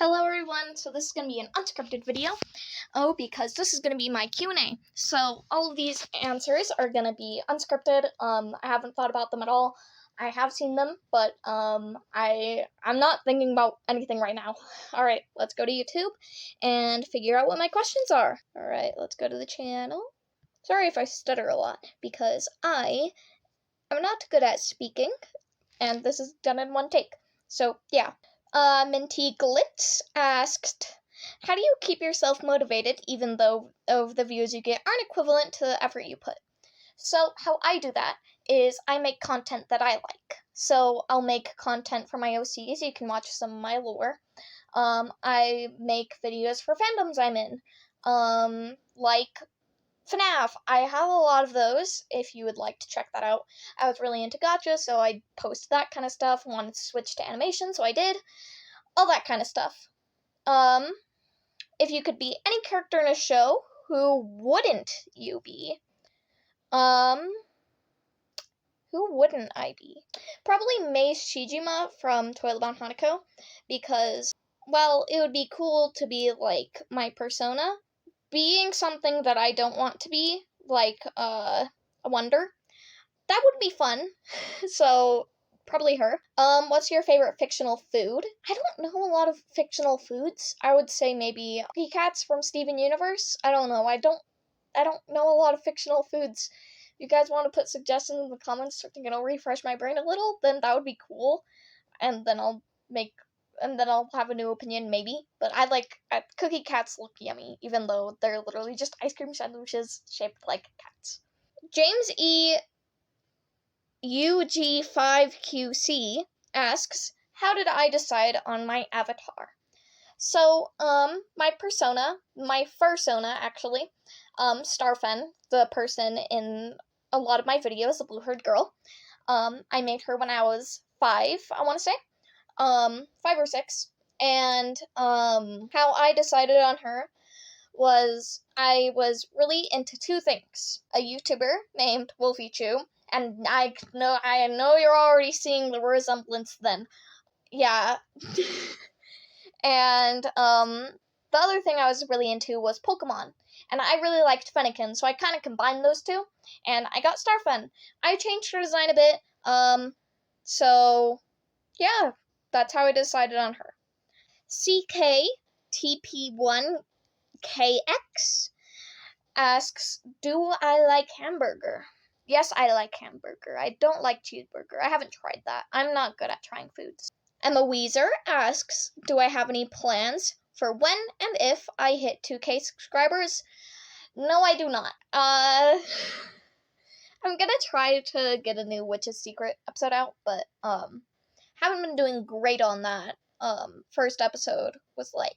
Hello everyone, so this is going to be an unscripted video, because this is going to be my Q&A. So all of these answers are going to be unscripted. I haven't thought about them at all. I have seen them, but I'm not thinking about anything right now. Alright, let's go to YouTube and figure out what my questions are. Alright, let's go to the channel. Sorry if I stutter a lot, because I am not good at speaking, and this is done in one take. So, yeah. Minty Glitz asked, how do you keep yourself motivated even though the views you get aren't equivalent to the effort you put? So how I do that is I make content that I like. So I'll make content for my OCs. You can watch some of my lore. I make videos for fandoms I'm in. Like FNAF. I have a lot of those, if you would like to check that out. I was really into gacha, so I posted that kind of stuff. Wanted to switch to animation, so I did. All that kind of stuff. If you could be any character in a show, who wouldn't you be? Who wouldn't I be? Probably Mei Shijima from Toilet Bound Hanako, because, well, it would be cool to be, like, my persona. Being something that I don't want to be, like, a wonder, that would be fun. So, probably her. What's your favorite fictional food? I don't know a lot of fictional foods. I would say maybe Cookie Cats from Steven Universe. I don't know. I don't know a lot of fictional foods. If you guys want to put suggestions in the comments so I'll refresh my brain a little, then that would be cool. And then I'll have a new opinion, maybe. But Cookie Cats look yummy, even though they're literally just ice cream sandwiches shaped like cats. James E. UG5QC asks, how did I decide on my avatar? So, my fursona, actually, Starfen, the person in a lot of my videos, the blue-haired girl, I made her when I was 5, I want to say. 5 or 6, and how I decided on her was I was really into two things: a YouTuber named Wolfie Chew, and I know you're already seeing the resemblance then. Yeah. And the other thing I was really into was Pokemon, and I really liked Fennekin, so I kind of combined those two, and I got Starfen. I changed her design a bit, so yeah. That's how I decided on her. CKTP1KX asks, do I like hamburger? Yes, I like hamburger. I don't like cheeseburger. I haven't tried that. I'm not good at trying foods. Emma Weezer asks, do I have any plans for when and if I hit 2K subscribers? No, I do not. I'm gonna try to get a new Witch's Secret episode out, but, haven't been doing great on that. First episode was let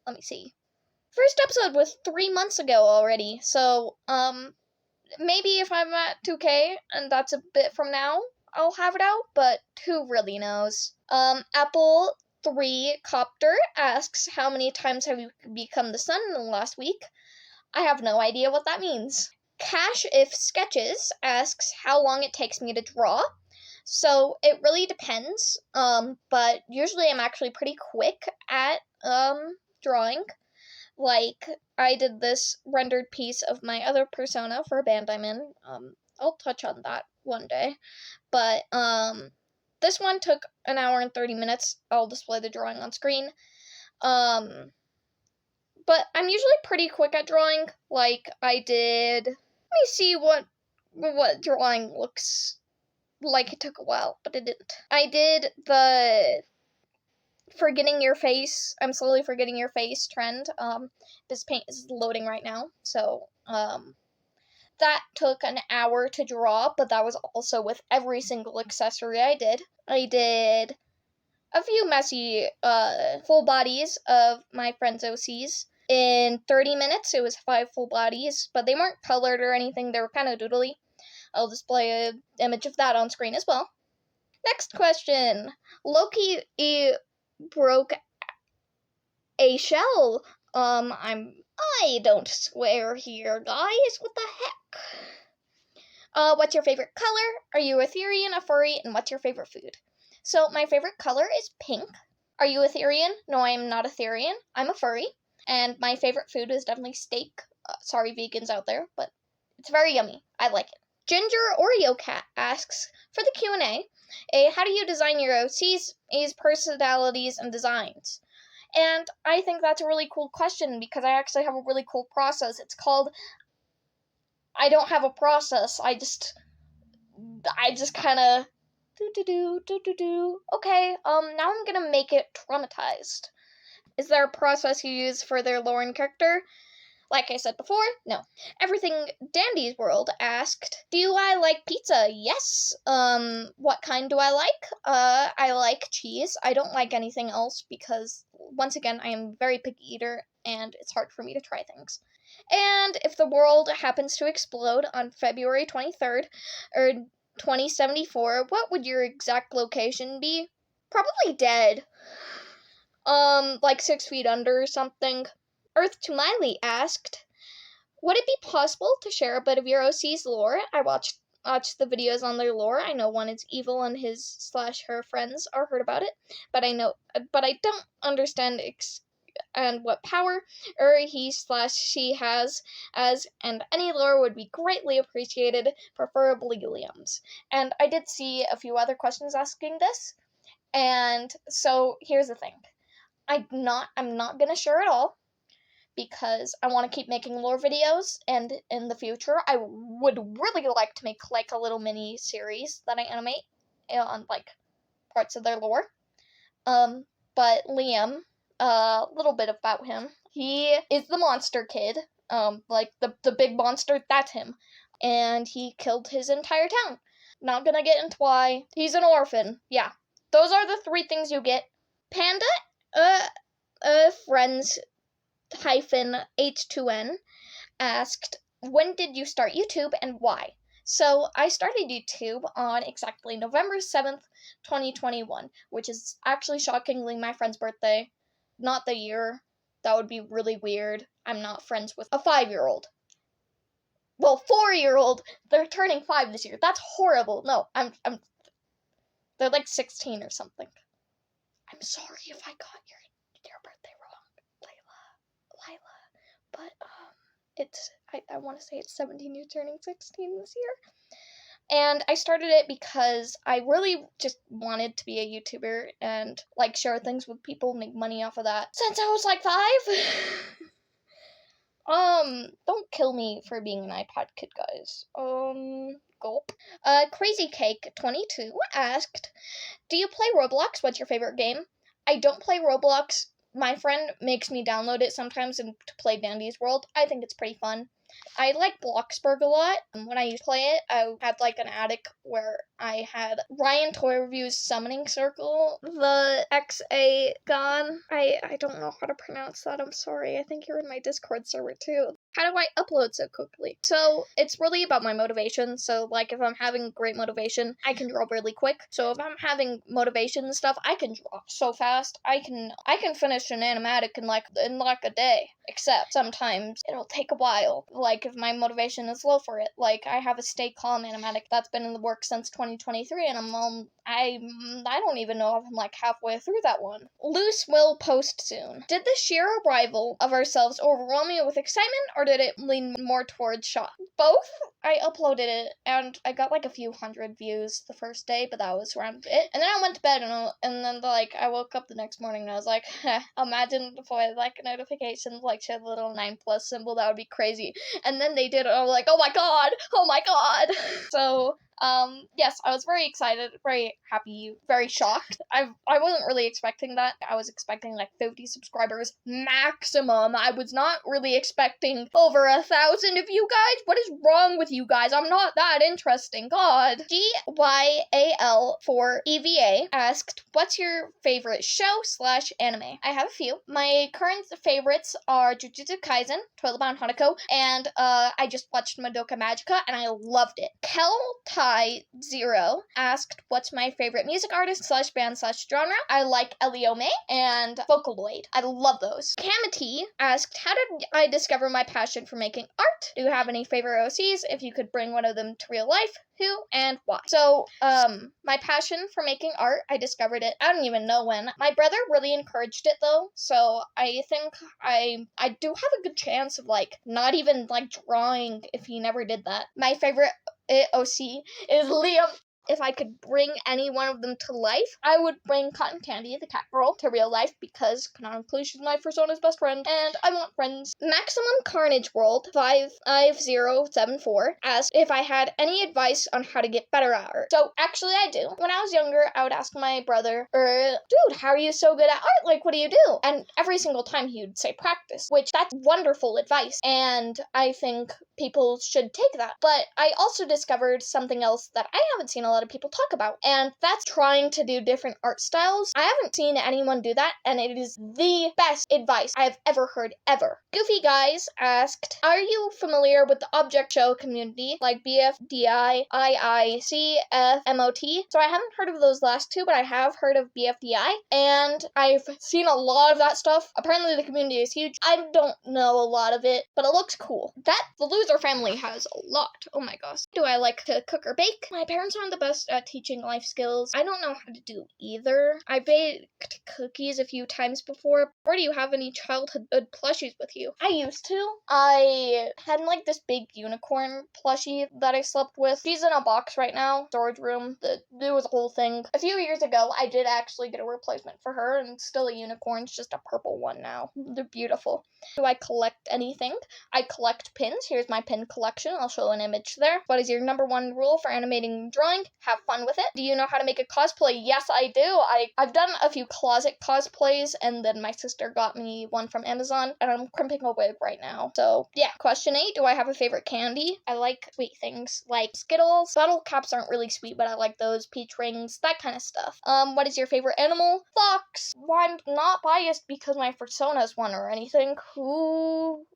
me see. First episode was 3 months ago already, so, maybe if I'm at 2K, and that's a bit from now, I'll have it out, but who really knows? Apple 3 Copter asks, how many times have you become the sun in the last week? I have no idea what that means. Cash If Sketches asks, how long it takes me to draw? So, it really depends, but usually I'm actually pretty quick at, drawing. Like, I did this rendered piece of my other persona for a band I'm in. I'll touch on that one day. But, this one took an hour and 30 minutes. I'll display the drawing on screen. But I'm usually pretty quick at drawing. Like, let me see what drawing looks like. It took a while, but it didn't. I did the forgetting your face, I'm slowly forgetting your face trend. This paint is loading right now, so, that took an hour to draw, but that was also with every single accessory I did. I did a few messy, full bodies of my friend's OCs. In 30 minutes, it was 5 full bodies, but they weren't colored or anything, they were kind of doodly. I'll display an image of that on screen as well. Next question. Loki broke a shell. I don't swear here, guys. What the heck? What's your favorite color? Are you a Therian, a furry, and what's your favorite food? So, my favorite color is pink. Are you Etherean? No, I am not Etherean. I'm a furry. And my favorite food is definitely steak. Sorry, vegans out there, but it's very yummy. I like it. Ginger Oreo Cat asks, for the Q&A, how do you design your OCs, personalities, and designs? And I think that's a really cool question because I actually have a really cool process. It's called, I don't have a process. I just kind of do. Okay, now I'm gonna make it traumatized. Is there a process you use for their lore and character? Like I said before, no. Everything Dandy's World asked, do I like pizza? Yes. What kind do I like? I like cheese. I don't like anything else because, once again, I am a very picky eater and it's hard for me to try things. And if the world happens to explode on February 23rd, or 2074, what would your exact location be? Probably dead. Like 6 feet under or something. Earth to Miley asked, would it be possible to share a bit of your OC's lore? I watched the videos on their lore. I know one is evil and his/her friends are heard about it, but I don't understand and what power he/she has and any lore would be greatly appreciated, preferably Liam's. And I did see a few other questions asking this, and so here's the thing. I'm not gonna share it all, because I want to keep making lore videos, and in the future, I would really like to make, like, a little mini-series that I animate on, like, parts of their lore. But Liam, a little bit about him. He is the monster kid, like, the big monster, that's him. And he killed his entire town. Not gonna get into why. He's an orphan. Yeah. Those are the 3 things you get. Panda, friends -H2N asked, when did you start YouTube and why? So I started YouTube on exactly November 7th, 2021, which is actually shockingly my friend's birthday. Not the year. That would be really weird. I'm not friends with a 5-year-old. Well, 4-year-old. They're turning 5 this year. That's horrible. No, they're like 16 or something. I'm sorry if I got your birthday wrong, Lila, but I want to say it's 17, you're turning 16 this year. And I started it because I really just wanted to be a YouTuber and, like, share things with people, make money off of that since I was like 5. Don't kill me for being an iPod kid, guys. Gulp. Crazy Cake 22 asked, do you play Roblox? What's your favorite game? I don't play Roblox. My friend makes me download it sometimes to play Dandy's World. I think it's pretty fun. I like Bloxburg a lot. When I used to play it, I had, like, an attic where I had Ryan Toy Review's Summoning Circle, the XA Gon. I don't know how to pronounce that, I'm sorry. I think you're in my Discord server too. How do I upload so quickly? So, it's really about my motivation. So, like, if I'm having great motivation, I can draw really quick. So, if I'm having motivation and stuff, I can draw so fast. I can finish an animatic in like a day. Except sometimes it'll take a while. Like, if my motivation is low for it. Like, I have a Stay Calm animatic that's been in the works since 2023, and I don't even know if I'm, like, halfway through that one. Loose will post soon. Did the sheer arrival of ourselves overwhelm you with excitement, or did it lean more towards shock? Both. I uploaded it, and I got, like, a few hundred views the first day, but that was around it. And then I went to bed, and then, like, I woke up the next morning, and I was like, imagine if I had, like, notifications, like, showed the little 9+ symbol, that would be crazy. And then they did it, and I was like, oh my god! So, yes, I was very excited, very happy, very shocked. I wasn't really expecting that. I was expecting, like, 50 subscribers maximum. I was not really expecting over 1,000 of you guys. What is wrong with you guys? I'm not that interesting. God. GYAL for EVA asked, what's your favorite show/anime? I have a few. My current favorites are Jujutsu Kaisen, Toilet Bound Hanako, and I just watched Madoka Magica, and I loved it. Kel Kai0 asked, what's my favorite music artist / band / genre? I like Elio May and Vocaloid. I love those. Kamity asked, how did I discover my passion for making art? Do you have any favorite OCs? If you could bring one of them to real life, who and why? So, my passion for making art, I discovered it, I don't even know when. My brother really encouraged it though, so I think I do have a good chance of not even drawing if he never did that. My favorite OC is Liam. If I could bring any one of them to life, I would bring Cotton Candy, the cat girl, to real life because canonically she's my Persona's best friend, and I want friends. Maximum Carnage World 55074 asked if I had any advice on how to get better at art. So actually I do. When I was younger, I would ask my brother, dude, how are you so good at art? What do you do? And every single time he would say practice, which that's wonderful advice, and I think people should take that. But I also discovered something else that I haven't seen a lot of people talk about, and that's trying to do different art styles. I haven't seen anyone do that, and it is the best advice I've ever heard, ever. Goofy Guys asked, are you familiar with the object show community, like BFDI, IICFMOT? So I haven't heard of those last two, but I have heard of BFDI, and I've seen a lot of that stuff. Apparently the community is huge. I don't know a lot of it, but it looks cool. The Loser family has a lot. Oh my gosh. Do I like to cook or bake? My parents aren't the best at teaching life skills. I don't know how to do either. I baked cookies a few times before. Or do you have any childhood plushies with you? I used to. I had this big unicorn plushie that I slept with. She's in a box right now, storage room. It was a whole thing. A few years ago, I did actually get a replacement for her, and it's still a unicorn. It's just a purple one now. They're beautiful. Do I collect anything? I collect pins. Here's my pin collection. I'll show an image there. What is your #1 rule for animating and drawing? Have fun with it. Do you know how to make a cosplay? Yes, I do. I've done a few closet cosplays, and then my sister got me one from Amazon, and I'm crimping a wig right now. So, yeah. Question 8, do I have a favorite candy? I like sweet things, like Skittles. Bottle caps aren't really sweet, but I like those. Peach rings, that kind of stuff. What is your favorite animal? Fox. Well, I'm not biased because my Persona's one or anything. Who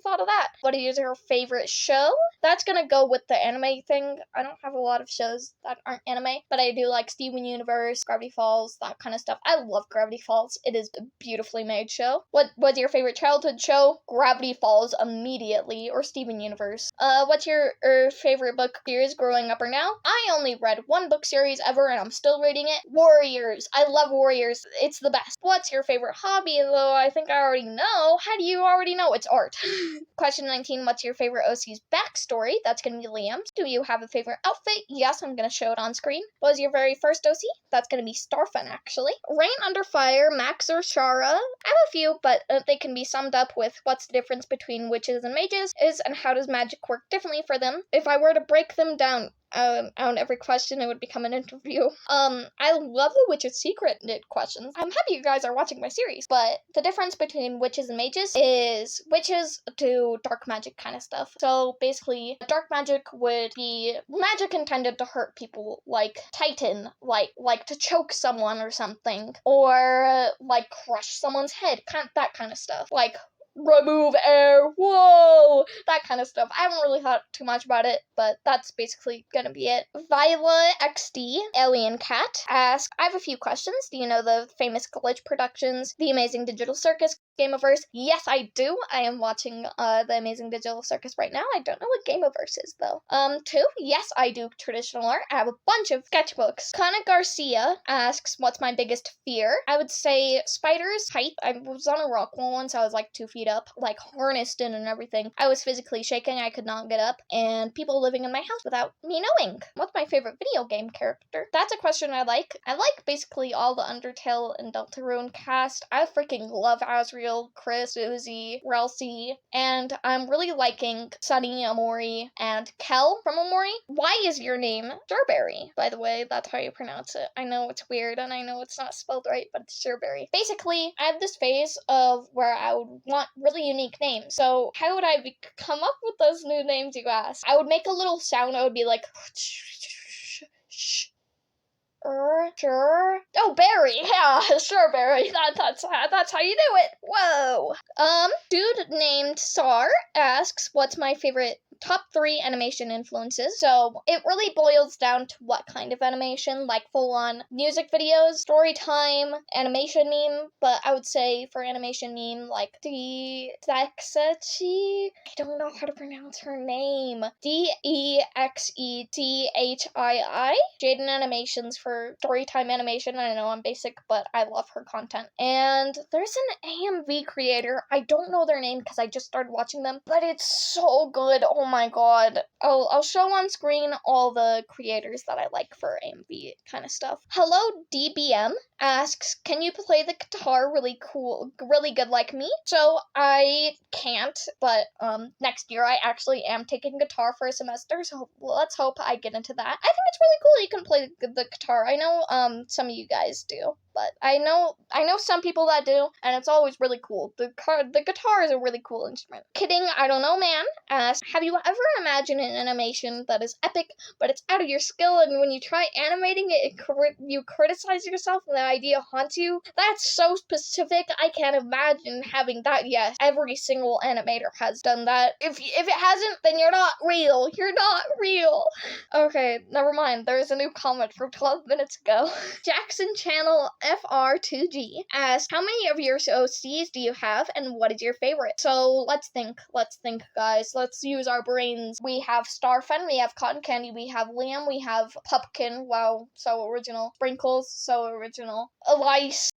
thought of that? What is your favorite show? That's gonna go with the anime thing. I don't have a lot of shows that aren't anime, but I do like Steven Universe, Gravity Falls, that kind of stuff. I love Gravity Falls. It is a beautifully made show. What was your favorite childhood show? Gravity Falls immediately, or Steven Universe. What's your favorite book series growing up or now? I only read one book series ever, and I'm still reading it. Warriors. I love Warriors. It's the best. What's your favorite hobby? Though I think I already know. How do you already know? It's art. Question 19, what's your favorite OC's backstory? That's going to be Liam's. Do you have a favorite outfit? Yes, I'm going to show it on screen. What was your very first OC? That's going to be Starfun, actually. Rain Under Fire, Max or Shara? I have a few, but they can be summed up with what's the difference between witches and mages and how does magic work differently for them. If I were to break them down on every question, it would become an interview. I love the Witch's Secret questions. I'm happy you guys are watching my series, but the difference between witches and mages is witches do dark magic kind of stuff. So basically, dark magic would be magic intended to hurt people, like Titan, like to choke someone or something, or crush someone's head, that kind of stuff. Remove air, whoa, that kind of stuff. I haven't really thought too much about it, but that's basically gonna be it. Viola XD, Alien Cat, asks, I have a few questions. Do you know the famous Glitch Productions, The Amazing Digital Circus, Gameaverse? Yes, I do. I am watching The Amazing Digital Circus right now. I don't know what Gameaverse is, though. 2, yes, I do traditional art. I have a bunch of sketchbooks. Kana Garcia asks, what's my biggest fear? I would say spiders, height. I was on a rock wall once. I was 2 feet up, harnessed in and everything. I was physically shaking. I could not get up, and people living in my house without me knowing. What's my favorite video game character? That's a question I like. I like basically all the Undertale and Deltarune cast. I freaking love Asriel, Chris, Susie, Ralsei, and I'm really liking Sunny, Amori, and Kel from Amori. Why is your name Shxrberry? By the way, that's how you pronounce it. I know it's weird, and I know it's not spelled right, but it's Shxrberry. Basically, I have this phase of where I would want really unique names. So how would I come up with those new names, you ask? I would make a little sound. I would be like, oh, Barry, yeah, Shxrberry. That's how you do it. Whoa. Dude named Sar asks, what's my favorite top 3 animation influences. So it really boils down to what kind of animation, like full-on music videos, story time, animation meme, but I would say for animation meme, like Dexechi, I don't know how to pronounce her name, Dexethii, Jaden Animations for storytime animation. I know I'm basic, but I love her content. And there's an AMV creator, I don't know their name because I just started watching them, but it's so good. Oh my god. I'll show on screen all the creators that I like for AMV kind of stuff. Hello DBM asks, can you play the guitar really good like me? So I can't, but next year I actually am taking guitar for a semester, so let's hope I get into that. I think it's really cool you can play the guitar. I know some of you guys do, but I know some people that do, and it's always really cool. The guitar is a really cool instrument. Kidding, I don't know, man. Asks, have you ever imagined an animation that is epic, but it's out of your skill, and when you try animating it, you criticize yourself and the idea haunts you? That's so specific, I can't imagine having that. Yes, every single animator has done that. If it hasn't, then you're not real. You're not real. Okay, never mind. There's a new comment from 12 minutes ago. Jackson Channel FR2G asks, how many of your OCs do you have, and what is your favorite? So let's think, guys. Let's use our brains. We have Starfen, we have Cotton Candy, we have Liam, we have Pupkin. Wow, so original. Sprinkles, so original. Elice,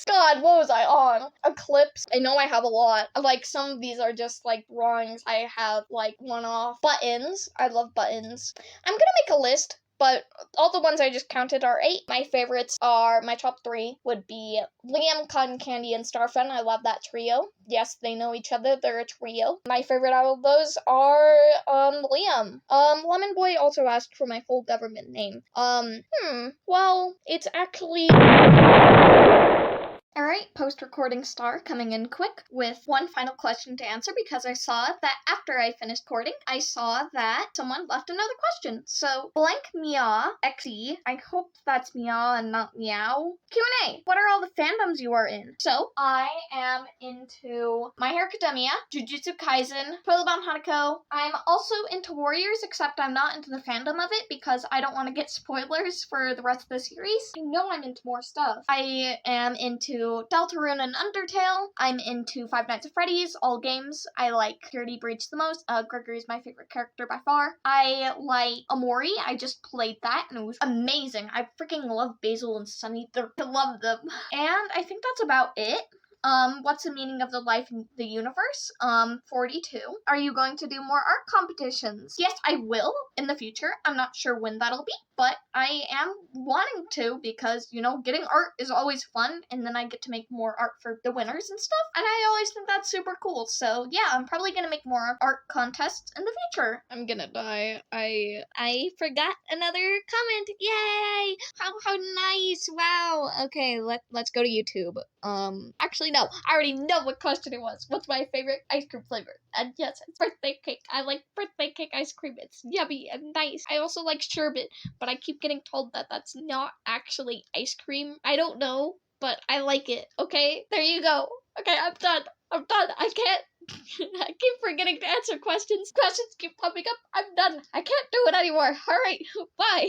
God, what was I on? Eclipse, I know I have a lot. Like, some of these are just, like, drawings I have, like, one-off. Buttons, I love buttons. I'm gonna make a list, but all the ones I just counted are 8. My favorites are, my top 3 would be Liam, Cotton Candy, and Starfen. I love that trio. Yes, they know each other, they're a trio. My favorite out of those are, Liam. Lemon Boy also asked for my full government name. Well, it's actually... Alright, post-recording star coming in quick with one final question to answer, because I saw that after I finished recording, I saw that someone left another question. So, blank meow xe, I hope that's meow and not meow. Q&A, what are all the fandoms you are in? So, I am into My Hero Academia, Jujutsu Kaisen, Toilet-Bound Hanako. I'm also into Warriors, except I'm not into the fandom of it because I don't want to get spoilers for the rest of the series. I know I'm into more stuff. I am into Deltarune and Undertale. I'm into Five Nights at Freddy's, all games. I like Security Breach the most. Gregory is my favorite character by far. I like Amori. I just played that and it was amazing. I freaking love Basil and Sunny. I love them. And I think that's about it. What's the meaning of the life in the universe? 42. Are you going to do more art competitions? Yes, I will in the future. I'm not sure when that'll be, but I am wanting to because, you know, getting art is always fun, and then I get to make more art for the winners and stuff, and I always think that's super cool. So yeah, I'm probably gonna make more art contests in the future. I'm gonna die. I forgot another comment. Yay! How nice! Wow. Okay, let's go to YouTube. Actually no, I already know what question it was. What's my favorite ice cream flavor? And yes, it's birthday cake. I like birthday cake ice cream. It's yummy and nice. I also like sherbet, but I keep getting told that that's not actually ice cream. I don't know, but I like it. Okay, there you go. Okay, I'm done. I can't. I keep forgetting to answer questions. Questions keep popping up. I'm done. I can't do it anymore. Alright, bye.